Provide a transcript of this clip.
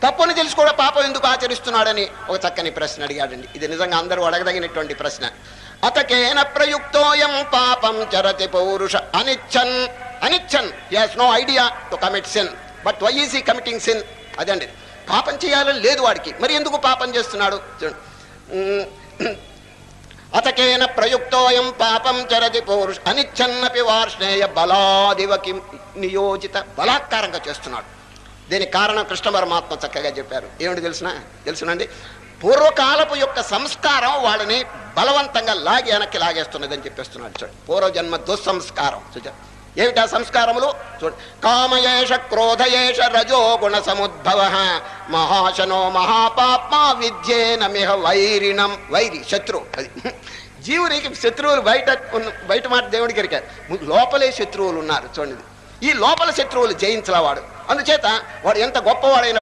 తప్పుని తెలిసి కూడా పాపం ఎందుకు ఆచరిస్తున్నాడని ఒక చక్కని ప్రశ్న అడిగాడండి. ఇది నిజంగా అందరూ అడగదగినటువంటి ప్రశ్న. అతకేన ప్రయుక్తోయం పాపం చరతి పౌరుష అనిచ్చన్ అనిచ్చన్ he has no idea to commit sin but why is he committing sin. అదండి, పాపం చేయాలని లేదు వాడికి, మరి ఎందుకు పాపం చేస్తున్నాడు. అతకేన ప్రయుక్తోయం పాపం చరతి పౌరుష అనిచ్చన్నపి వార్ష్ణేయ బలాదివకి నియోజిత. బలాత్కారంగా చేస్తున్నాడు. దీనికి కారణం కృష్ణ పరమాత్మ చక్కగా చెప్పారు. ఏమిటి తెలుసునండి, పూర్వకాలపు యొక్క సంస్కారం వాళ్ళని బలవంతంగా లాగి వెనక్కి లాగేస్తున్నదని చెప్పేస్తున్నాడు. చూడండి, పూర్వజన్మ దుస్సంస్కారం. ఏమిటా సంస్కారములు చూడండి. కామయేష క్రోధయేష రజోగుణ సముద్భవ మహాశనో మహాపాప్మా విద్యేన మిహ వైరిణం. వైరి శత్రువు. అది జీవునికి శత్రువులు బయట మాట దేవుడికి ఎరికారు, లోపలే శత్రువులు ఉన్నారు. చూడండి, ఈ లోపల శత్రువులు జయించలవాడు. అందుచేత వాడు ఎంత గొప్పవాడైన